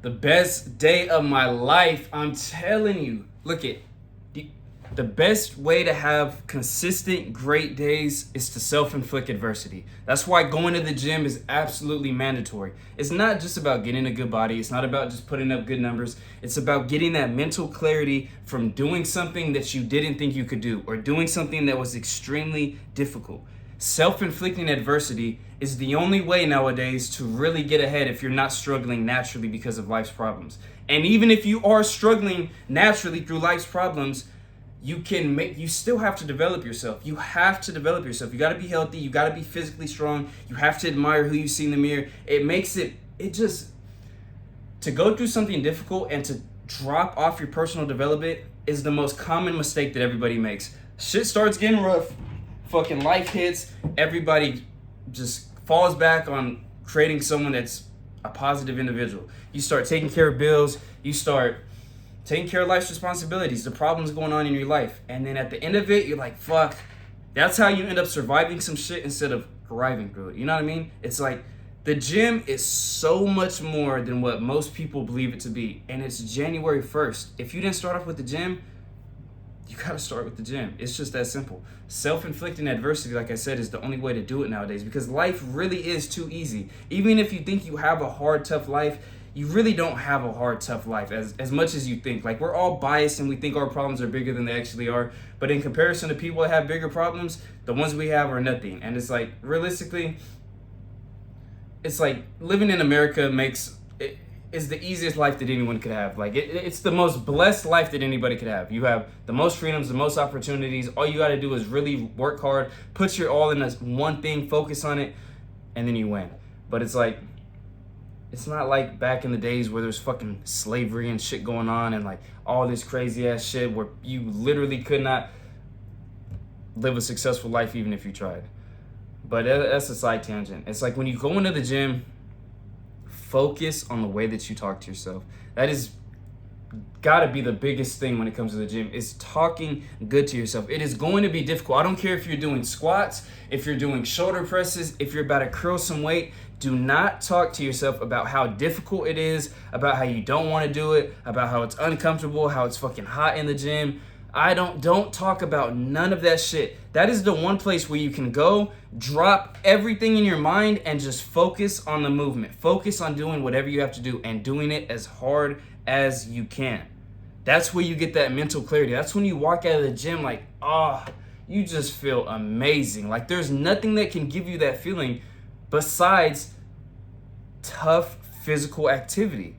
The best day of my life. I'm telling you. Look at the best way to have consistent great days is to self-inflict adversity. That's why going to the gym is absolutely mandatory. It's not just about getting a good body. It's not about just putting up good numbers. It's about getting that mental clarity from doing something that you didn't think you could do or doing something that was extremely difficult. Self-inflicting adversity is the only way nowadays to really get ahead if you're not struggling naturally because of life's problems. And even if you are struggling naturally through life's problems, you still have to develop yourself. You have to develop yourself. You got to be healthy. You got to be physically strong. You have to admire who you see in the mirror. To go through something difficult and to drop off your personal development is the most common mistake that everybody makes. Shit starts getting rough. Fucking life hits. Everybody just falls back on creating someone that's a positive individual. You start taking care of bills. You start taking care of life's responsibilities, the problems going on in your life. And then at the end of it, you're like, fuck. That's how you end up surviving some shit instead of thriving through it. You know what I mean? It's like the gym is so much more than what most people believe it to be. And it's January 1st. If you didn't start off with the gym, you gotta start with the gym. It's just that simple. Self-inflicting adversity, like I said, is the only way to do it nowadays because life really is too easy. Even if you think you have a hard, tough life, you really don't have a hard, tough life as much as you think. Like, we're all biased and we think our problems are bigger than they actually are. But in comparison to people that have bigger problems, the ones we have are nothing. And it's like, realistically, it's like living in America is the easiest life that anyone could have. Like, it's the most blessed life that anybody could have. You have the most freedoms, the most opportunities. All you got to do is really work hard, put your all in this one thing, focus on it, and then you win. But it's like, it's not like back in the days where there's fucking slavery and shit going on and like all this crazy ass shit where you literally could not live a successful life even if you tried. But that's a side tangent. It's like when you go into the gym, focus on the way that you talk to yourself. That is gotta be the biggest thing when it comes to the gym, is talking good to yourself. It is going to be difficult. I don't care if you're doing squats, if you're doing shoulder presses, if you're about to curl some weight. Do not talk to yourself about how difficult it is, about how you don't want to do it, about how it's uncomfortable, how it's fucking hot in the gym. Don't talk about none of that shit. That is the one place where you can go, drop everything in your mind and just focus on the movement. Focus on doing whatever you have to do and doing it as hard as you can. That's where you get that mental clarity. That's when you walk out of the gym like, you just feel amazing. Like, there's nothing that can give you that feeling besides tough physical activity.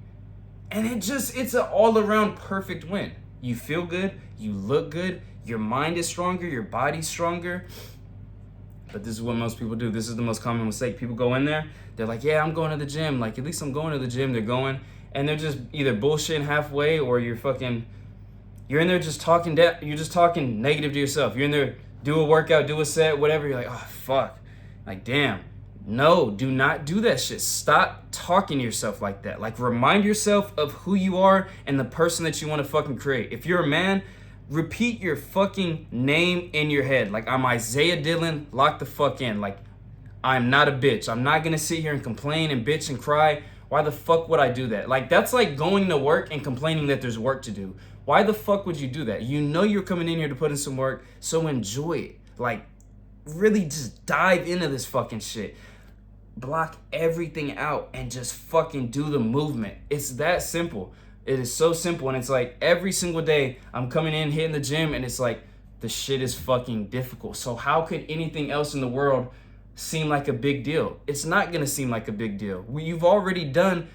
And it's an all-around perfect win. You feel good, you look good, your mind is stronger, your body's stronger. But this is what most people do. This is the most common mistake. People go in there, they're like, yeah, I'm going to the gym. Like, at least I'm going to the gym. They're going, and they're just either bullshitting halfway, or you're in there just talking you're just talking negative to yourself. You're in there, do a workout, do a set, whatever. You're like, oh, fuck. Like, damn. No, do not do that shit. Stop talking to yourself like that. Like, remind yourself of who you are and the person that you want to fucking create. If you're a man, repeat your fucking name in your head. Like, I'm Isaiah Dillon, lock the fuck in. Like, I'm not a bitch. I'm not gonna sit here and complain and bitch and cry. Why the fuck would I do that? Like, that's like going to work and complaining that there's work to do. Why the fuck would you do that? You know you're coming in here to put in some work, so enjoy it. Like, really just dive into this fucking shit. Block everything out and just fucking do the movement. It's that simple. It is so simple. And it's like every single day I'm coming in, hitting the gym, and it's like the shit is fucking difficult. So how could anything else in the world seem like a big deal? It's not gonna seem like a big deal. You've already done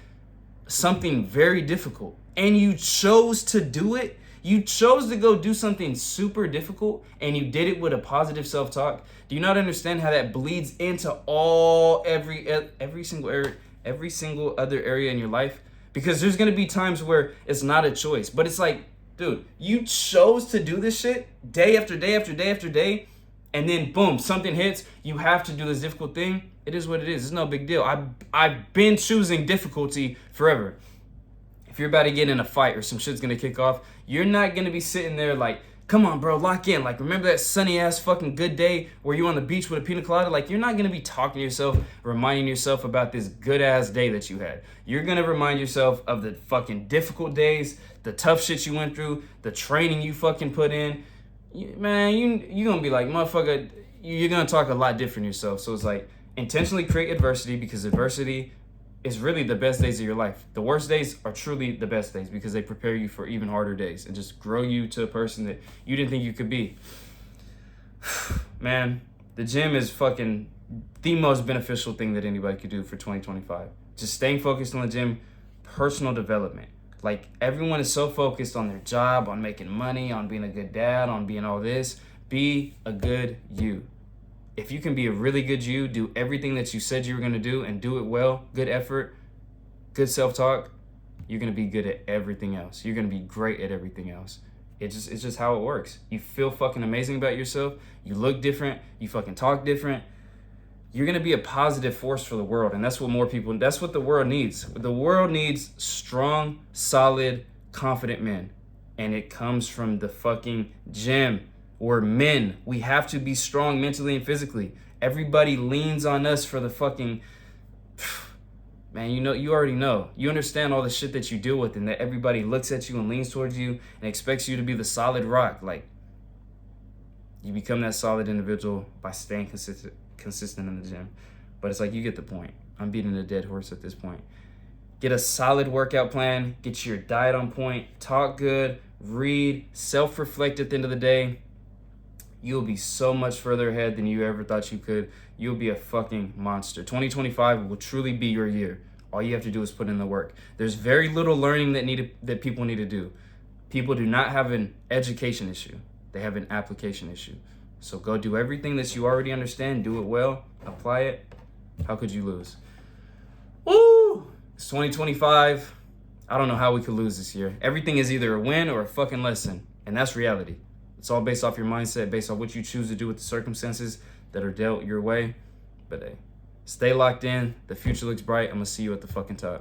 something very difficult and you chose to do it. You chose to go do something super difficult and you did it with a positive self-talk. Do you not understand how that bleeds into every single other area in your life? Because there's gonna be times where it's not a choice, but it's like, dude, you chose to do this shit day after day after day after day, and then boom, something hits, you have to do this difficult thing. It is what it is. It's no big deal. I've been choosing difficulty forever. If you're about to get in a fight or some shit's gonna kick off, you're not gonna be sitting there like Come on, bro, lock in. Like, remember that sunny ass fucking good day where you on the beach with a pina colada? Like, you're not gonna be talking to yourself, reminding yourself about this good ass day that you had. You're gonna remind yourself of the fucking difficult days, the tough shit you went through, the training you fucking put in. Man, you gonna be like, motherfucker, you're gonna talk a lot different to yourself. So it's like, intentionally create adversity, because adversity is really the best days of your life. The worst days are truly the best days because they prepare you for even harder days and just grow you to a person that you didn't think you could be. Man, the gym is fucking the most beneficial thing that anybody could do for 2025. Just staying focused on the gym, personal development. Like, everyone is so focused on their job, on making money, on being a good dad, on being all this. Be a good you. If you can be a really good you, do everything that you said you were going to do and do it well, good effort, good self-talk, you're going to be good at everything else. You're going to be great at everything else. It's just how it works. You feel fucking amazing about yourself. You look different. You fucking talk different. You're going to be a positive force for the world. And that's what the world needs. The world needs strong, solid, confident men. And it comes from the fucking gym. We're men. We have to be strong mentally and physically. Everybody leans on us for the fucking... Man, you already know. You understand all the shit that you deal with, and that everybody looks at you and leans towards you and expects you to be the solid rock. Like, you become that solid individual by staying consistent in the gym. But it's like, you get the point. I'm beating a dead horse at this point. Get a solid workout plan. Get your diet on point. Talk good. Read. Self-reflect at the end of the day. You'll be so much further ahead than you ever thought you could. You'll be a fucking monster. 2025 will truly be your year. All you have to do is put in the work. There's very little learning that people need to do. People do not have an education issue. They have an application issue. So go do everything that you already understand. Do it well. Apply it. How could you lose? Woo! It's 2025. I don't know how we could lose this year. Everything is either a win or a fucking lesson. And that's reality. It's all based off your mindset, based off what you choose to do with the circumstances that are dealt your way. But hey, stay locked in. The future looks bright. I'm going to see you at the fucking top.